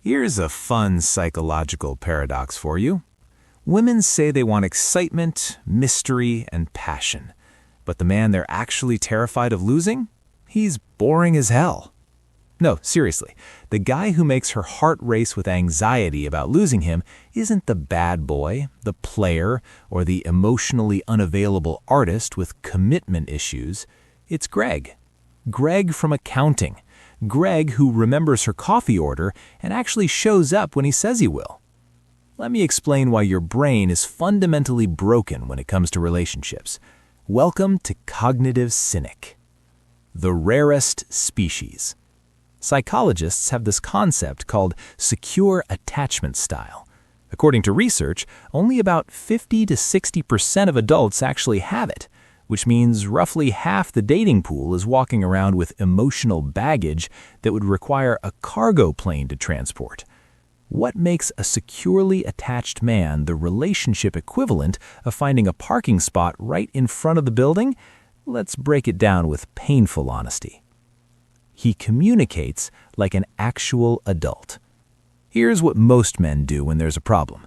Here's a fun psychological paradox for you. Women say they want excitement, mystery, and passion. But the man they're actually terrified of losing? He's boring as hell. No, seriously, the guy who makes her heart race with anxiety about losing him isn't the bad boy, the player, or the emotionally unavailable artist with commitment issues. It's Greg. Greg from accounting. Greg who remembers her coffee order and actually shows up when he says he will. Let me explain why your brain is fundamentally broken when it comes to relationships. Welcome to Cognitive Cynic, the rarest species. Psychologists have this concept called secure attachment style. According to research, only about 50 to 60% of adults actually have it, which means roughly half the dating pool is walking around with emotional baggage that would require a cargo plane to transport. What makes a securely attached man the relationship equivalent of finding a parking spot right in front of the building? Let's break it down with painful honesty. He communicates like an actual adult. Here's what most men do when there's a problem.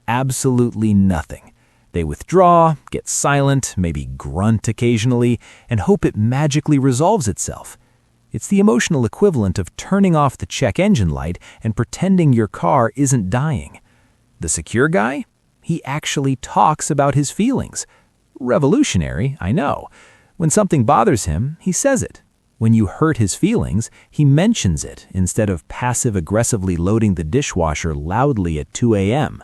Absolutely nothing. They withdraw, get silent, maybe grunt occasionally, and hope it magically resolves itself. It's the emotional equivalent of turning off the check engine light and pretending your car isn't dying. The secure guy? He actually talks about his feelings. Revolutionary, I know. When something bothers him, he says it. When you hurt his feelings, he mentions it instead of passive-aggressively loading the dishwasher loudly at 2 a.m.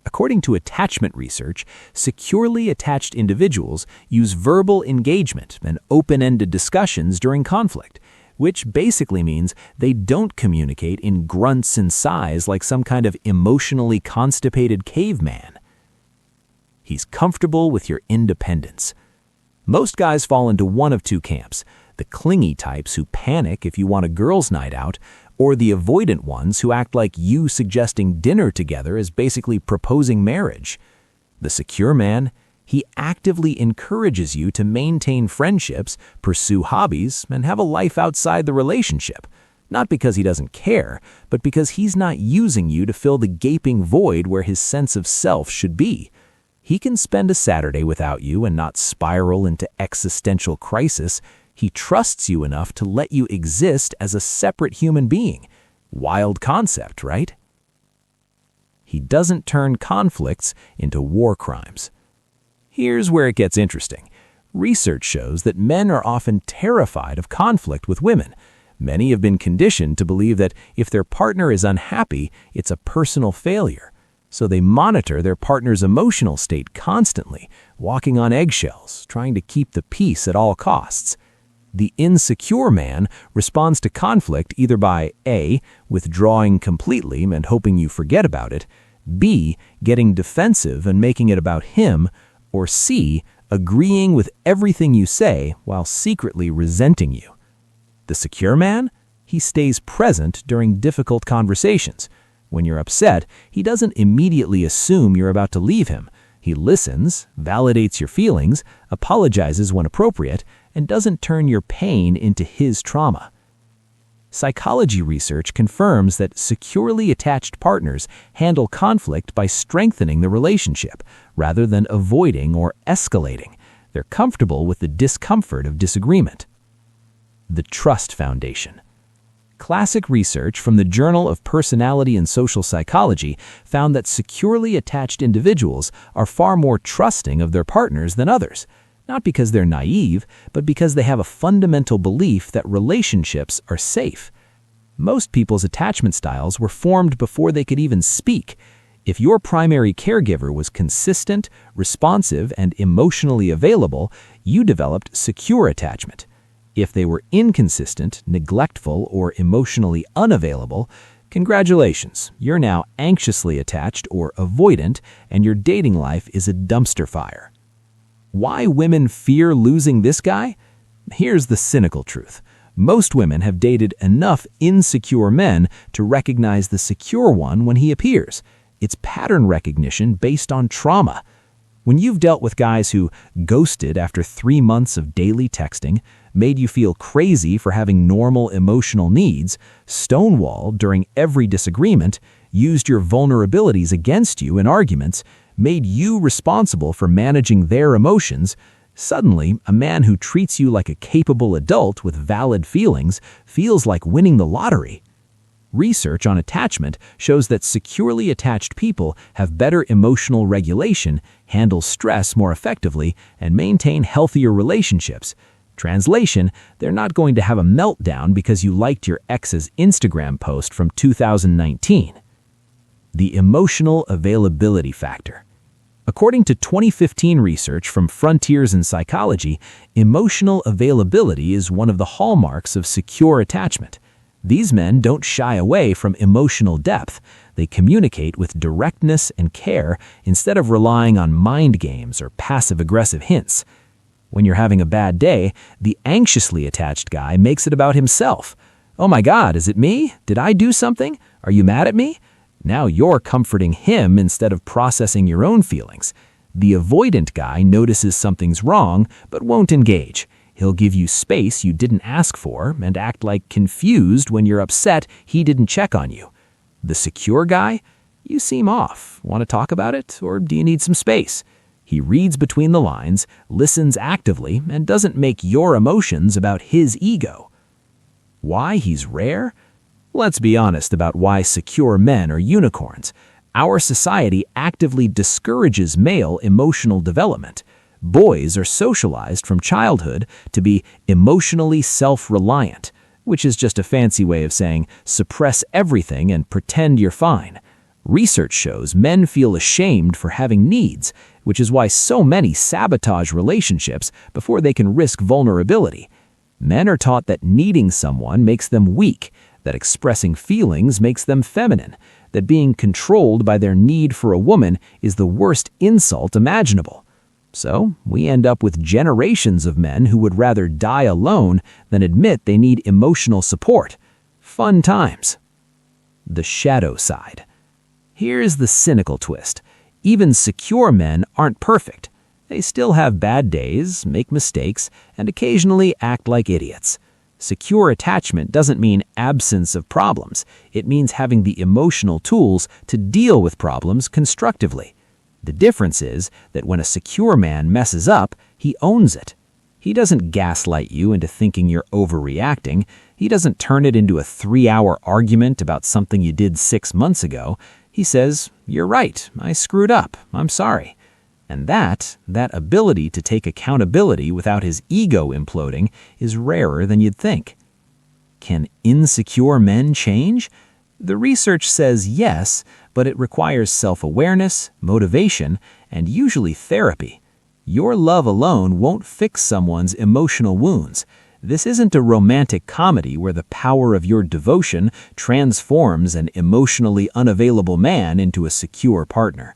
According to attachment research, securely attached individuals use verbal engagement and open-ended discussions during conflict, which basically means they don't communicate in grunts and sighs like some kind of emotionally constipated caveman. He's comfortable with your independence. Most guys fall into one of two camps: the clingy types who panic if you want a girls' night out, or the avoidant ones who act like you suggesting dinner together is basically proposing marriage. The secure man, he actively encourages you to maintain friendships, pursue hobbies, and have a life outside the relationship. Not because he doesn't care, but because he's not using you to fill the gaping void where his sense of self should be. He can spend a Saturday without you and not spiral into existential crisis. He trusts you enough to let you exist as a separate human being. Wild concept, right? He doesn't turn conflicts into war crimes. Here's where it gets interesting. Research shows that men are often terrified of conflict with women. Many have been conditioned to believe that if their partner is unhappy, it's a personal failure. So they monitor their partner's emotional state constantly, walking on eggshells, trying to keep the peace at all costs. The insecure man responds to conflict either by A, withdrawing completely and hoping you forget about it, B, getting defensive and making it about him, or C, agreeing with everything you say while secretly resenting you. The secure man? He stays present during difficult conversations. When you're upset, he doesn't immediately assume you're about to leave him. He listens, validates your feelings, apologizes when appropriate, and doesn't turn your pain into his trauma. Psychology research confirms that securely attached partners handle conflict by strengthening the relationship rather than avoiding or escalating. They're comfortable with the discomfort of disagreement. The Trust Foundation. Classic research from the Journal of Personality and Social Psychology found that securely attached individuals are far more trusting of their partners than others. Not because they're naive, but because they have a fundamental belief that relationships are safe. Most people's attachment styles were formed before they could even speak. If your primary caregiver was consistent, responsive, and emotionally available, you developed secure attachment. If they were inconsistent, neglectful, or emotionally unavailable, congratulations, you're now anxiously attached or avoidant, and your dating life is a dumpster fire. Why women fear losing this guy? Here's the cynical truth. Most women have dated enough insecure men to recognize the secure one when he appears. It's pattern recognition based on trauma. When you've dealt with guys who ghosted after 3 months of daily texting, made you feel crazy for having normal emotional needs, stonewalled during every disagreement, used your vulnerabilities against you in arguments, made you responsible for managing their emotions, suddenly, a man who treats you like a capable adult with valid feelings feels like winning the lottery. Research on attachment shows that securely attached people have better emotional regulation, handle stress more effectively, and maintain healthier relationships. Translation, they're not going to have a meltdown because you liked your ex's Instagram post from 2019. The emotional availability factor. According to 2015 research from Frontiers in Psychology, emotional availability is one of the hallmarks of secure attachment. These men don't shy away from emotional depth. They communicate with directness and care instead of relying on mind games or passive-aggressive hints. When you're having a bad day, the anxiously attached guy makes it about himself. "Oh my God, is it me? Did I do something? Are you mad at me?" Now you're comforting him instead of processing your own feelings. The avoidant guy notices something's wrong but won't engage. He'll give you space you didn't ask for and act like confused when you're upset he didn't check on you. The secure guy? You seem off. Want to talk about it, or do you need some space? He reads between the lines, listens actively, and doesn't make your emotions about his ego. Why he's rare? Let's be honest about why secure men are unicorns. Our society actively discourages male emotional development. Boys are socialized from childhood to be emotionally self-reliant, which is just a fancy way of saying suppress everything and pretend you're fine. Research shows men feel ashamed for having needs, which is why so many sabotage relationships before they can risk vulnerability. Men are taught that needing someone makes them weak, that expressing feelings makes them feminine, that being controlled by their need for a woman is the worst insult imaginable. So, we end up with generations of men who would rather die alone than admit they need emotional support. Fun times. The shadow side. Here's the cynical twist. Even secure men aren't perfect. They still have bad days, make mistakes, and occasionally act like idiots. Secure attachment doesn't mean absence of problems. It means having the emotional tools to deal with problems constructively. The difference is that when a secure man messes up, he owns it. He doesn't gaslight you into thinking you're overreacting. He doesn't turn it into a 3-hour argument about something you did 6 months ago. He says, "You're right, I screwed up, I'm sorry." And that ability to take accountability without his ego imploding is rarer than you'd think. Can insecure men change? The research says yes, but it requires self-awareness, motivation, and usually therapy. Your love alone won't fix someone's emotional wounds. This isn't a romantic comedy where the power of your devotion transforms an emotionally unavailable man into a secure partner.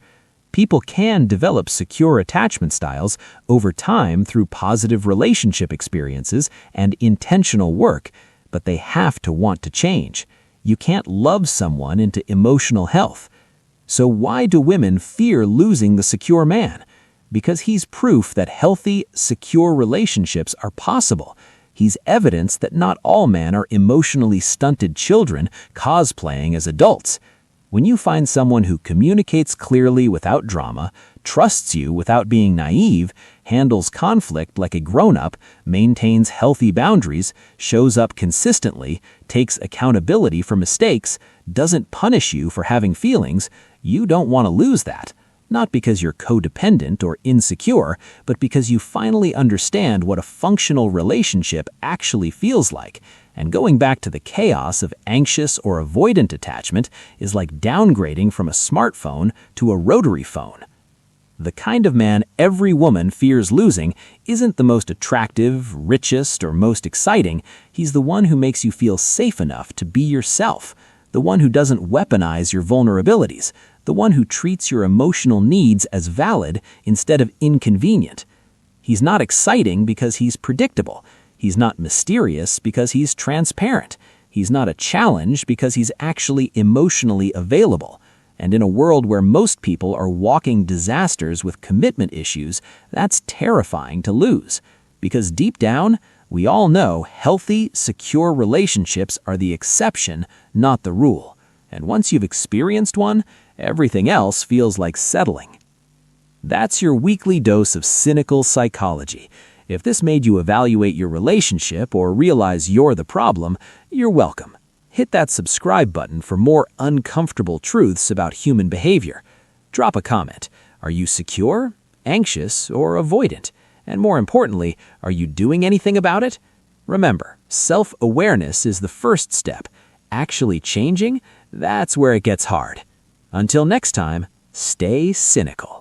People can develop secure attachment styles over time through positive relationship experiences and intentional work, but they have to want to change. You can't love someone into emotional health. So why do women fear losing the secure man? Because he's proof that healthy, secure relationships are possible. He's evidence that not all men are emotionally stunted children cosplaying as adults. When you find someone who communicates clearly without drama, trusts you without being naive, handles conflict like a grown-up, maintains healthy boundaries, shows up consistently, takes accountability for mistakes, doesn't punish you for having feelings, you don't want to lose that. Not because you're codependent or insecure, but because you finally understand what a functional relationship actually feels like. And going back to the chaos of anxious or avoidant attachment is like downgrading from a smartphone to a rotary phone. The kind of man every woman fears losing isn't the most attractive, richest, or most exciting. He's the one who makes you feel safe enough to be yourself, the one who doesn't weaponize your vulnerabilities, the one who treats your emotional needs as valid instead of inconvenient. He's not exciting because he's predictable. He's not mysterious because he's transparent. He's not a challenge because he's actually emotionally available. And in a world where most people are walking disasters with commitment issues, that's terrifying to lose. Because deep down, We all know healthy, secure relationships are the exception, not the rule. And once you've experienced one, everything else feels like settling. That's your weekly dose of cynical psychology. If this made you evaluate your relationship or realize you're the problem, you're welcome. Hit that subscribe button for more uncomfortable truths about human behavior. Drop a comment. Are you secure, anxious, or avoidant? And more importantly, are you doing anything about it? Remember, self-awareness is the first step. Actually changing, that's where it gets hard. Until next time, stay cynical.